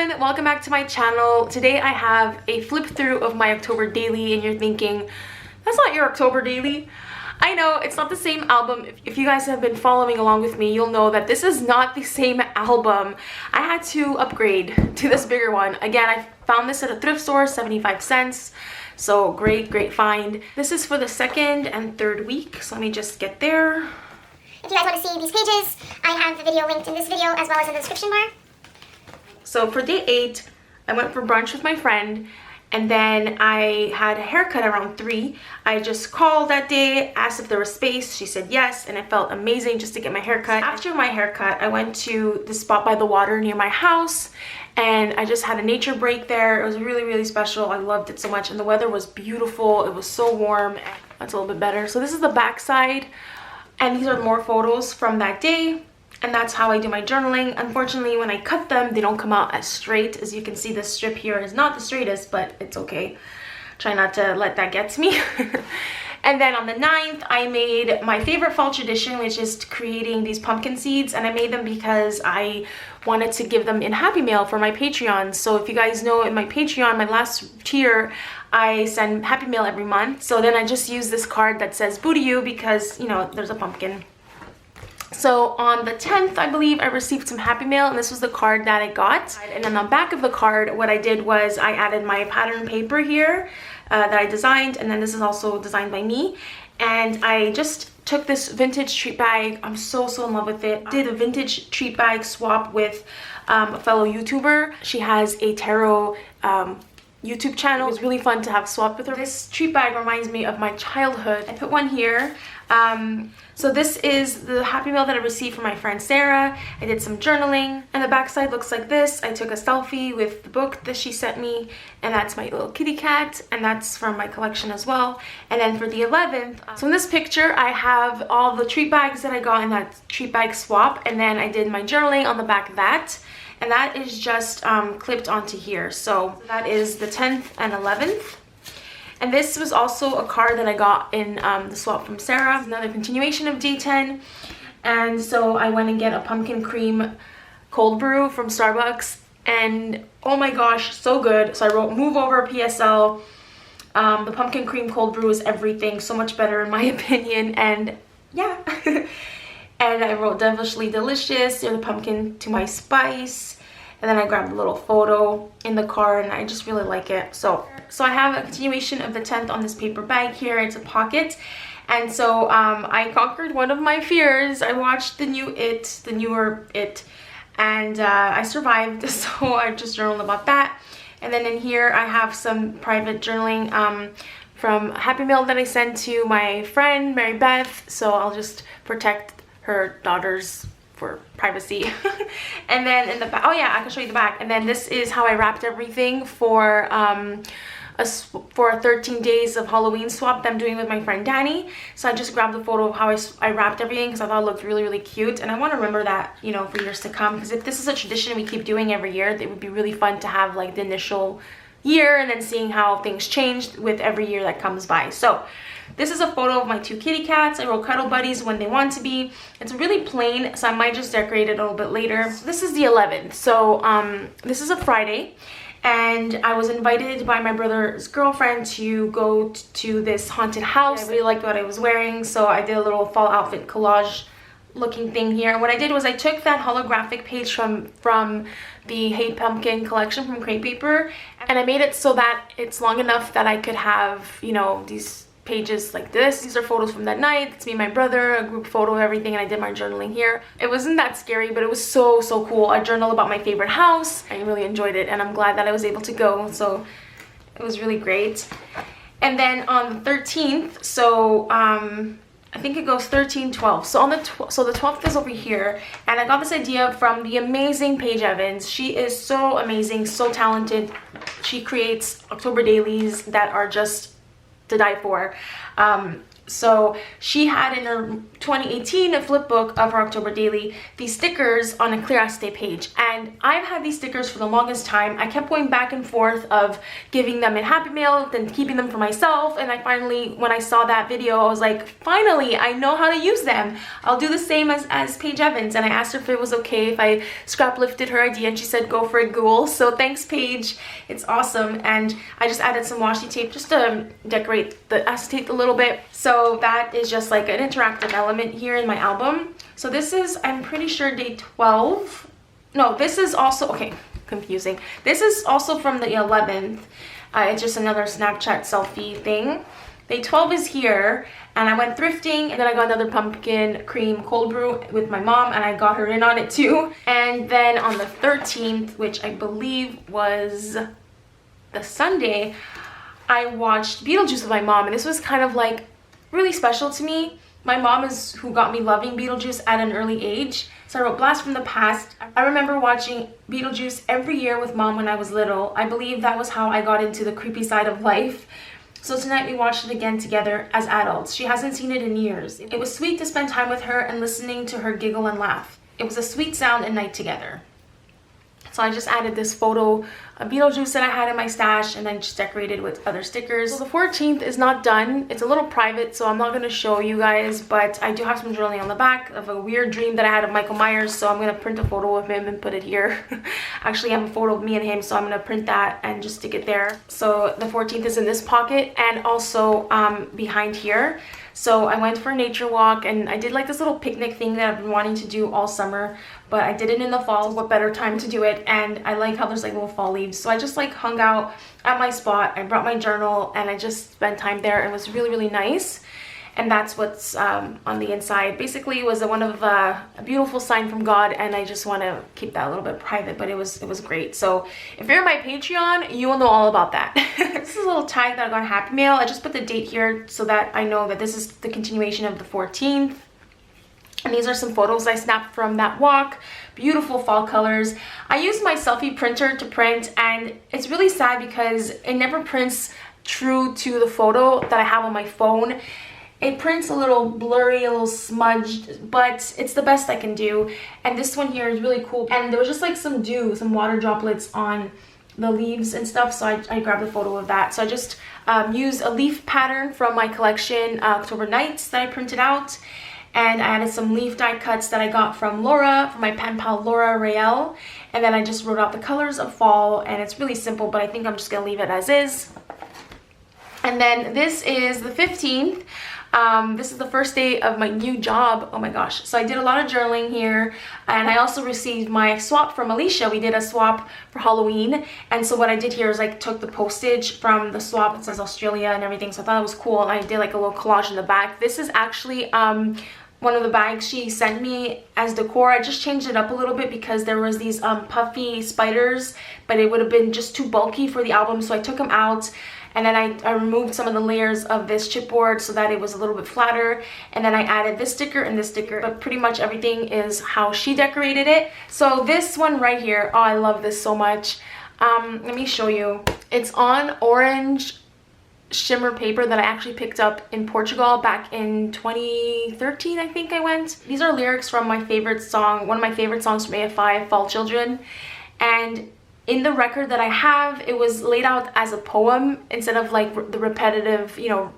everyone, welcome back to my channel. Today I have a flip through of my October daily, and you're thinking, that's not your October daily. I know it's not the same album. If you guys have been following along with me, you'll know that this is not the same album. I had to upgrade to this bigger one. Again, I found this at a thrift store, 75 cents. So great find. This is for the second and third week, so let me just get there. If you guys want to see these pages, I have the video linked in this video as well as in the description bar. So for day 8, I went for brunch with my friend, and then I had a haircut around 3. I just called that day, asked if there was space. She said yes, and it felt amazing just to get my haircut. After my haircut, I went to the spot by the water near my house, and I just had a nature break there. It was really special. I loved it so much, and the weather was beautiful. It was so warm. That's a little bit better. So this is the back side, and these are more photos from that day. And that's how I do my journaling. Unfortunately, when I cut them, they don't come out as straight. As you can see, this strip here is not the straightest, but it's okay. Try not to let that get to me. And then on the 9th, I made my favorite fall tradition, which is creating these pumpkin seeds. And I made them because I wanted to give them in Happy Mail for my Patreon. So if you guys know, in my Patreon, my last tier, I send Happy Mail every month. So then I just use this card that says boo to you because, you know, there's a pumpkin. So on the 10th, I believe, I received some Happy Mail, and this was the card that I got. And then on the back of the card, what I did was I added my pattern paper here that I designed, and then this is also designed by me. And I just took this vintage treat bag. I'm so in love with it. I did a vintage treat bag swap with a fellow YouTuber. She has a tarot YouTube channel. It was really fun to have swapped with her. This treat bag reminds me of my childhood. I put one here. So this is the Happy Mail that I received from my friend Sarah. I did some journaling, and the back side looks like this. I took a selfie with the book that she sent me, and that's my little kitty cat, and that's from my collection as well. And then for the 11th, so in this picture I have all the treat bags that I got in that treat bag swap, and then I did my journaling on the back of that. And that is just clipped onto here. So that is the 10th and 11th. And this was also a card that I got in the swap from Sarah. Another continuation of day 10. And so I went and get a pumpkin cream cold brew from Starbucks. And oh my gosh, so good. So I wrote move over PSL. The pumpkin cream cold brew is everything. So much better in my opinion. And yeah. And I wrote devilishly delicious, you're the pumpkin to my spice. And then I grabbed a little photo in the card, and I just really like it. So I have a continuation of the 10th on this paper bag here. It's a pocket. And so I conquered one of my fears. I watched the newer It, and I survived. So I just journaled about that. And then in here I have some private journaling from Happy Mail that I sent to my friend Mary Beth. So I'll just protect her daughters for privacy. And then in the back, oh yeah, I can show you the back. And then this is how I wrapped everything for a 13 days of Halloween swap that I'm doing with my friend Danny. So I just grabbed a photo of how I wrapped everything because I thought it looked really cute, and I want to remember that, you know, for years to come, because if this is a tradition we keep doing every year, it would be really fun to have like the initial year and then seeing how things changed with every year that comes by. So this is a photo of my 2 kitty cats. I wrote cuddle buddies when they want to be. It's really plain, so I might just decorate it a little bit later. So this is the 11th. So this is a Friday, and I was invited by my brother's girlfriend to go to this haunted house. I really liked what I was wearing, so I did a little fall outfit collage looking thing here. And what I did was I took that holographic page from the Hey Pumpkin collection from Crepe Paper, and I made it so that it's long enough that I could have, you know, these pages like this. These are photos from that night. It's me and my brother, a group photo of everything, and I did my journaling here. It wasn't that scary, but it was so cool. I journaled about my favorite house. I really enjoyed it, and I'm glad that I was able to go, so it was really great. And then on the 13th, so I think it goes 13, 12. So on the the 12th is over here, and I got this idea from the amazing Paige Evans. She is so amazing, so talented. She creates October dailies that are just to die for. So she had in her 2018 flip book of her October daily these stickers on a CRAFTY page, and I've had these stickers for the longest time. I kept going back and forth of giving them in Happy Mail, then keeping them for myself, and I finally, when I saw that video, I was like, finally, I know how to use them. I'll do the same as Paige Evans, and I asked her if it was okay if I scrap lifted her idea, and she said go for it, ghoul. So thanks, Paige. It's awesome. And I just added some washi tape just to decorate the acetate a little bit. So that is just like an interactive element here in my album. So this is, I'm pretty sure, day 12. No, this is also, okay, confusing. This is also from the 11th. It's just another Snapchat selfie thing. Day 12 is here, and I went thrifting, and then I got another pumpkin cream cold brew with my mom, and I got her in on it too. And then on the 13th, which I believe was the Sunday, I watched Beetlejuice with my mom, and this was kind of like really special to me. My mom is who got me loving Beetlejuice at an early age. So I wrote Blast from the Past. I remember watching Beetlejuice every year with mom when I was little. I believe that was how I got into the creepy side of life. So tonight we watched it again together as adults. She hasn't seen it in years. It was sweet to spend time with her and listening to her giggle and laugh. It was a sweet sound and night together. So I just added this photo of Beetlejuice that I had in my stash, and then just decorated with other stickers. So the 14th is not done. It's a little private, so I'm not going to show you guys, but I do have some journaling on the back of a weird dream that I had of Michael Myers, so I'm going to print a photo of him and put it here. Actually, I have a photo of me and him, so I'm going to print that and just stick it there. So the 14th is in this pocket, and also behind here. So I went for a nature walk, and I did like this little picnic thing that I've been wanting to do all summer, but I did it in the fall. What better time to do it? And I like how there's like little fall leaves. So I just like hung out at my spot. I brought my journal, and I just spent time there. It was really, really nice. And that's what's on the inside. Basically, it was a beautiful sign from God, and I just want to keep that a little bit private, but it was great. So if you're my Patreon, you will know all about that. This is a little tag that I got in Happy Mail. I just put the date here so that I know that this is the continuation of the 14th. And these are some photos I snapped from that walk. Beautiful fall colors. I used my selfie printer to print, and it's really sad because it never prints true to the photo that I have on my phone. It prints a little blurry, a little smudged, but it's the best I can do. And this one here is really cool. And there was just like some dew, some water droplets on the leaves and stuff, so I grabbed a photo of that. So I just used a leaf pattern from my collection, October Nights, that I printed out. And I added some leaf die cuts that I got from Laura, from my pen pal Laura Rael. And then I just wrote out the colors of fall, and it's really simple, but I think I'm just gonna leave it as is. And then this is the 15th. This is the first day of my new job. Oh my gosh. So I did a lot of journaling here, and I also received my swap from Alicia. We did a swap for Halloween, and so what I did here is I took the postage from the swap. It says Australia and everything, so I thought it was cool, and I did like a little collage in the back. This is actually one of the bags she sent me as decor. I just changed it up a little bit because there was these puffy spiders, but it would have been just too bulky for the album, so I took them out. And then I removed some of the layers of this chipboard so that it was a little bit flatter. And then I added this sticker and this sticker, but pretty much everything is how she decorated it. So this one right here, oh, I love this so much. Let me show you. It's on orange shimmer paper that I actually picked up in Portugal back in 2013, I think I went. These are lyrics from my favorite song, one of my favorite songs from AFI, Fall Children. And in the record that I have, it was laid out as a poem instead of like the repetitive, you know,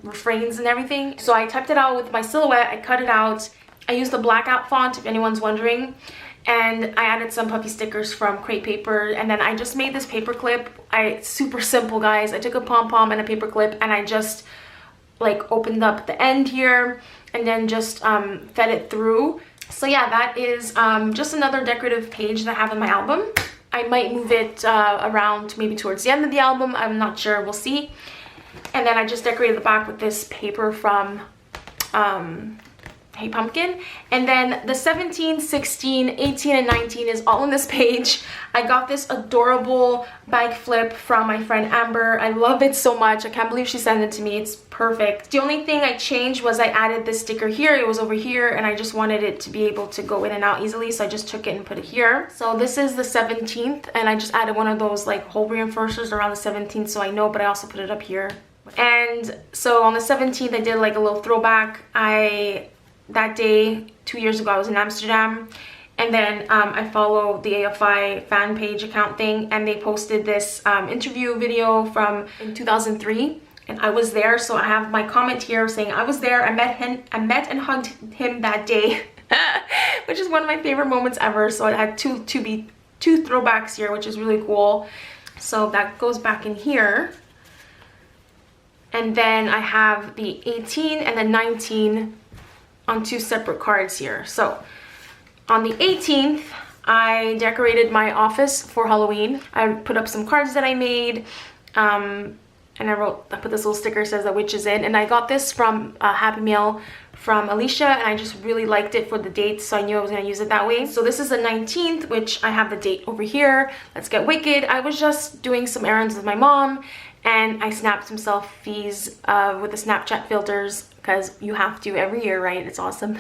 refrains and everything. So I typed it out with my silhouette, I cut it out. I used the blackout font, if anyone's wondering. And I added some puffy stickers from crepe paper, and then I just made this paper clip. It's super simple, guys. I took a pom-pom and a paper clip, and I just like opened up the end here and then just fed it through. So yeah, that is just another decorative page that I have in my album. I might move it around maybe towards the end of the album. I'm not sure. We'll see. And then I just decorated the back with this paper from Hey Pumpkin. And then the 17, 16, 18, and 19 is all on this page. I got this adorable bag flip from my friend Amber. I love it so much. I can't believe she sent it to me. It's perfect. The only thing I changed was I added this sticker here. It was over here, and I just wanted it to be able to go in and out easily, so I just took it and put it here. So this is the 17th, and I just added one of those like hole reinforcers around the 17th, so I know, but I also put it up here. And so on the 17th, I did like a little throwback. That day, 2 years ago, I was in Amsterdam. And then I follow the AFI fan page account thing, and they posted this interview video from in 2003. And I was there, so I have my comment here saying I was there. I met and hugged him that day, which is one of my favorite moments ever. So I had two throwbacks here, which is really cool. So that goes back in here. And then I have the 18 and the 19 on 2 separate cards here. So on the 18th, I decorated my office for Halloween. I put up some cards that I made, and I put this little sticker that says the witch is in, and I got this from Happy Meal from Alicia, and I just really liked it for the date, so I knew I was going to use it that way. So this is the 19th, which I have the date over here. Let's get wicked. I was just doing some errands with my mom, and I snapped some selfies with the Snapchat filters, because you have to every year, right? It's awesome.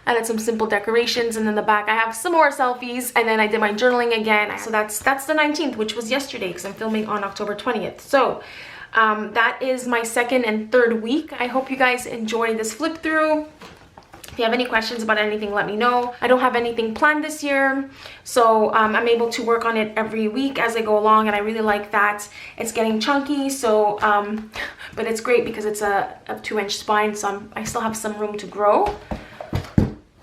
I did some simple decorations, and then the back I have some more selfies, and then I did my journaling again. So that's the 19th, which was yesterday, because I'm filming on October 20th. So that is my 2nd and 3rd week. I hope you guys enjoyed this flip through. If you have any questions about anything, let me know. I don't have anything planned this year, so I'm able to work on it every week as I go along, and I really like that. It's getting chunky, so but it's great because it's a 2-inch spine, so I still have some room to grow,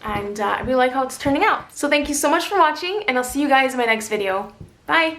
and I really like how it's turning out. So thank you so much for watching, and I'll see you guys in my next video. Bye!